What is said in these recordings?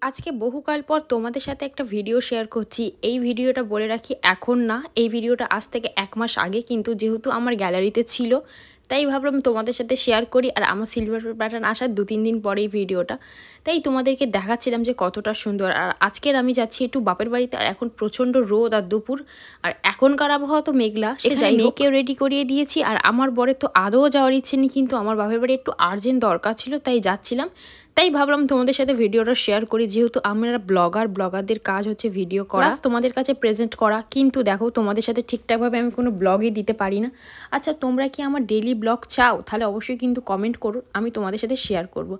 আজকে বহুকাল পর তোমাদের সাথে একটা ভিডিও শেয়ার করছি। এই ভিডিওটা বলে রাখি এখন না, এই ভিডিওটা আজ থেকে 1 মাস আগে, কিন্তু যেহেতু আমার গ্যালারিতে ছিল তাই ভাবলাম তোমাদের সাথে শেয়ার করি। আর আমার সিলভার প্যাটার্ন আসার 2-3 দিন পরে এই ভিডিওটা, তাই তোমাদেরকে দেখাচ্ছিলাম যে কতটা সুন্দর। আর আজকের আমি যাচ্ছি একটু বাপের বাড়িতে, আর এখন প্রচণ্ড রোদ আর দুপুর, আর এখনকার আবহাওয়া তো মেঘলা। সে যাই মেয়েকেও রেডি করিয়ে দিয়েছি, আর আমার বরের তো আদৌ যাওয়ার ইচ্ছে নেই, কিন্তু আমার বাপের বাড়ি একটু আর্জেন্ট দরকার ছিল তাই যাচ্ছিলাম। তাই ভাবলাম তোমাদের সাথে ভিডিওটা শেয়ার করি, যেহেতু আমরা ব্লগারদের কাজ হচ্ছে ভিডিও করা, তোমাদের কাছে প্রেজেন্ট করা। কিন্তু দেখো তোমাদের সাথে ঠিকঠাকভাবে আমি কোনো ব্লগই দিতে পারি না। আচ্ছা, তোমরা কি আমার ডেইলি ব্লগ চাও? তাহলে অবশ্যই কিন্তু কমেন্ট করো, আমি তোমাদের সাথে শেয়ার করব।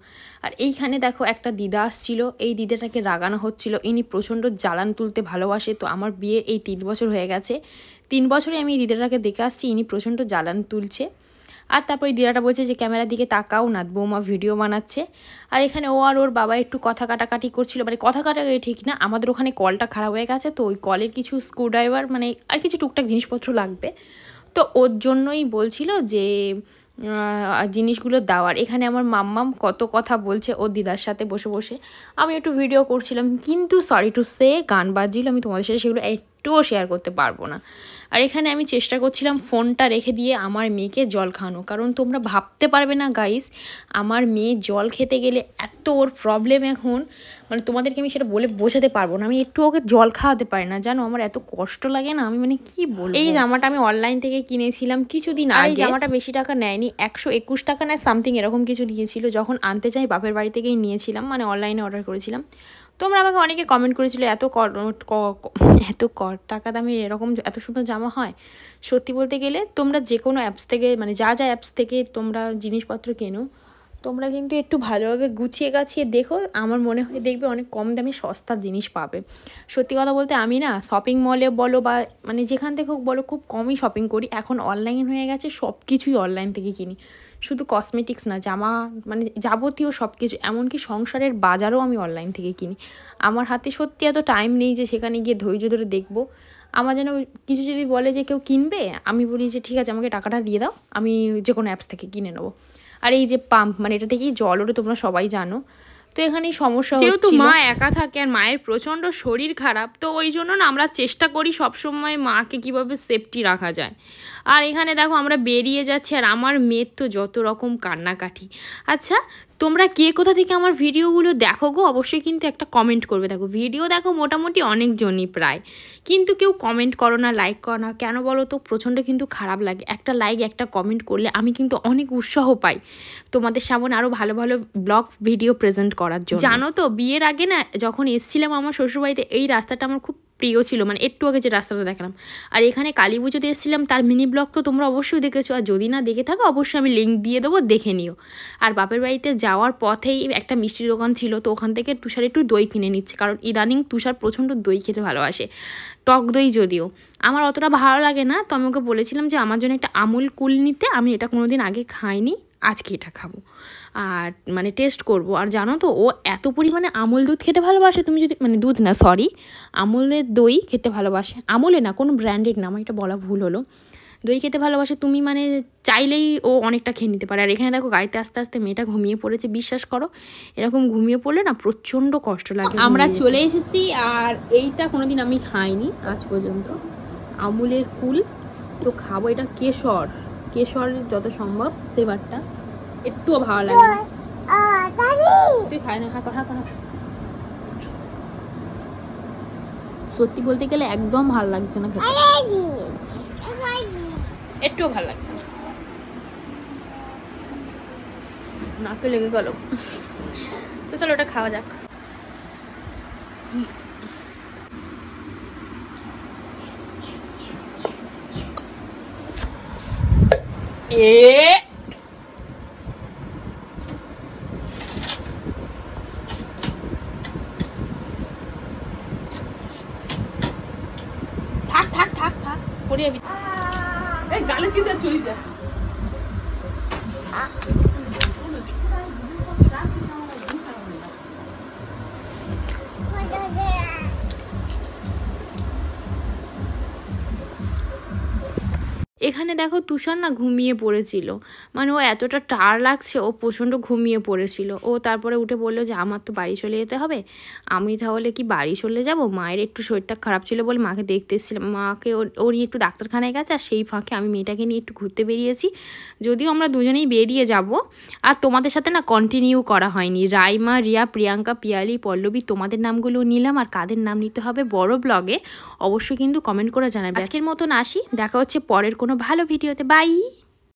আর এইখানে দেখো একটা দিদা আসছিল, এই দিদাটাকে রাগানো হচ্ছিল। ইনি প্রচণ্ড জ্বালান তুলতে ভালোবাসে। তো আমার বিয়ের এই 3 বছর হয়ে গেছে, 3 বছরে আমি এই দিদাটাকে দেখে আসছি, ইনি প্রচণ্ড জ্বালান তুলছে। আর তারপরে দিদাটা বলছে যে ক্যামেরার দিকে তাকাও না, বৌমা ভিডিও বানাচ্ছে। আর এখানে ও আর ওর বাবা একটু কথা কাটাকাটি করছিল, মানে কথা কাটাকাটি ঠিক না, আমাদের ওখানে কলটা খারাপ হয়ে গেছে, তো ওই কলের কিছু স্ক্রুড্রাইভার মানে আর কিছু টুকটাক জিনিসপত্র লাগবে, তো ওর জন্যই বলছিল যে জিনিসগুলো দেওয়ার। এখানে আমার মাম্মাম কত কথা বলছে ওর দিদার সাথে বসে বসে, আমি একটু ভিডিও করছিলাম, কিন্তু সরি টু সে গান বাজছিল, আমি তোমাদের সাথে সেগুলো একটুও শেয়ার করতে পারবো না। আর এখানে আমি চেষ্টা করছিলাম ফোনটা রেখে দিয়ে আমার মেয়েকে জল খাওয়ানো, কারণ তোমরা ভাবতে পারবে না গাইস, আমার মেয়ে জল খেতে গেলে এত ওর প্রবলেম এখন, মানে তোমাদেরকে আমি সেটা বলে বোঝাতে পারবো না। আমি একটু ওকে জল খাওয়াতে পারি না, জানো আমার এত কষ্ট লাগে না, আমি মানে কি বলবো। এই জামাটা আমি অনলাইন থেকে কিনেছিলাম কিছুদিন আগে, এই জামাটা বেশি টাকা নেয়নি, 121 টাকা না সামথিং এরকম কিছু নিয়েছিল। যখন আনতে চাই বাপের বাড়ি থেকেই নিয়েছিলাম, মানে অনলাইনে অর্ডার করেছিলাম। তোমরা আমাকে অনেকে কমেন্ট করেছিল এত টাকা দামে এরকম এত সুন্দর জামা হয়। সত্যি বলতে গেলে তোমরা যে কোনো অ্যাপস থেকে, মানে যা অ্যাপস থেকে তোমরা জিনিসপত্র কেনো, তোমরা কিন্তু একটু ভালোভাবে গুছিয়ে গাছিয়ে দেখো, আমার মনে হয় দেখবে অনেক কম দামে সস্তা জিনিস পাবে। সত্যি কথা বলতে আমি না শপিং মলে বলো বা মানে যেখান থেকে হোক বলো, খুব কমই শপিং করি। এখন অনলাইন হয়ে গেছে, সব কিছুই অনলাইন থেকে কিনি, শুধু কসমেটিক্স না, জামা মানে যাবতীয় সব কিছু, এমনকি সংসারের বাজারও আমি অনলাইন থেকে কিনি। আমার হাতে সত্যি এত টাইম নেই যে সেখানে গিয়ে ধৈর্য ধরে দেখবো। আমার যেন কিছু যদি বলে যে কেউ কিনবে, আমি বলি যে ঠিক আছে আমাকে টাকাটা দিয়ে দাও, আমি যে কোনো অ্যাপস থেকে কিনে নেবো। আর এই যে পাম্প, মানে এটা থেকেই জল ওঠে, তোমরা সবাই জানো। তো এখানেই সমস্যা, যেহেতু মা একা থাকে আর মায়ের প্রচণ্ড শরীর খারাপ, তো ওই জন্য না আমরা চেষ্টা করি সবসময় মাকে কীভাবে সেফটি রাখা যায়। আর এখানে দেখো আমরা বেরিয়ে যাচ্ছি, আর আমার মেয়ের তো যত রকম কান্নাকাটি। আচ্ছা, তোমরা কে কোথা থেকে আমার ভিডিওগুলো দেখো গো, অবশ্যই কিন্তু একটা কমেন্ট করবে। দেখো ভিডিও দেখো মোটামুটি অনেকজনই প্রায়, কিন্তু কেউ কমেন্ট করো না, লাইক করো না, কেন বলো তো? প্রচণ্ড কিন্তু খারাপ লাগে। একটা লাইক একটা কমেন্ট করলে আমি কিন্তু অনেক উৎসাহ পাই তোমাদের সামনে আরও ভালো ভালো ব্লগ ভিডিও প্রেজেন্ট করার জন্য। জানো তো বিয়ের আগে না যখন এসেছিলাম আমার শ্বশুরবাড়িতে, এই রাস্তাটা আমার খুব প্রিয় ছিল, মানে একটু আগে যে রাস্তাটা দেখলাম। আর এখানে কালী পুজোতে এসেছিলাম, তার মিনি ব্লগ তো তোমরা অবশ্যই দেখেছো, আর যদি না দেখে থাকো অবশ্যই আমি লিঙ্ক দিয়ে দেবো, দেখে নিও। আর বাপের বাড়িতে যাওয়ার পথেই একটা মিষ্টি দোকান ছিল, তো ওখান থেকে তুষার একটু দই কিনে নিচ্ছে, কারণ ইদানিং তুষার প্রচণ্ড দই খেতে ভালোবাসে, টক দই যদিও আমার অতটা ভালো লাগে না। তো আমি ওকে বলেছিলাম যে আমার জন্য একটা আমুল কুল নিতে, আমি এটা কোনোদিন আগে খাইনি, আজকে এটা খাবো আর মানে টেস্ট করব। আর জানো তো ও এত পরিমাণে আমুল দুধ খেতে ভালোবাসে, তুমি যদি মানে দুধ না সরি আমুলের দই খেতে ভালোবাসে, আমুলে না কোনো ব্র্যান্ডেড না, আমার এটা বলা ভুল হলো, দই খেতে ভালোবাসে। তুমি মানে চাইলেই ও অনেকটা খেয়ে নিতে পারে। আর এখানে দেখো গাড়িতে আস্তে আস্তে মেয়েটা ঘুমিয়ে পড়েছে, বিশ্বাস করো এরকম ঘুমিয়ে পড়লে না প্রচণ্ড কষ্ট লাগে। আমরা চলে এসেছি, আর এইটা কোনোদিন আমি খাইনি আজ পর্যন্ত, আমুলের কুল, তো খাবো। এটা কেশর যত সম্ভব ফ্লেভারটা, একটুও ভালো লাগে না। তুই খাই না, সত্যি বলতে গেলে একদম ভালো লাগছে না খেতে, একটুও ভালো লাগছে না, নাকে লেগে গেল। তো চলো ওটা খাওয়া যাক। থাক পড়ে যাবি, এই গালে দিতে চুরিতে। এখানে দেখো তুষার না ঘুমিয়ে পড়েছিল, মানে ও এতটা টায়ার লাগছে, ও প্রচণ্ড ঘুমিয়ে পড়েছিল। ও তারপরে উঠে বললো যে আমার তো বাড়ি চলে যেতে হবে, আমি তাহলে কি বাড়ি চলে যাব? মায়ের একটু শরীরটা খারাপ ছিল বলে মাকে দেখতে এসেছিলাম, মাকে ও নিয়ে একটু ডাক্তারখানায় গেছে, আর সেই ফাঁকে আমি মেয়েটাকে নিয়ে একটু ঘুরতে বেরিয়েছি। যদিও আমরা দুজনেই বেরিয়ে যাব, আর তোমাদের সাথে না কন্টিনিউ করা হয়নি। রাইমা, রিয়া, প্রিয়াঙ্কা, পিয়ালি, পল্লবী তোমাদের নামগুলো নিলাম, আর কাদের নাম নিতে হবে বড় ব্লগে অবশ্যই কিন্তু কমেন্ট করে জানাবে। আজকের মতন আসি, দেখা হচ্ছে পরের কোনো ভালো ভিডিওতে। বাই।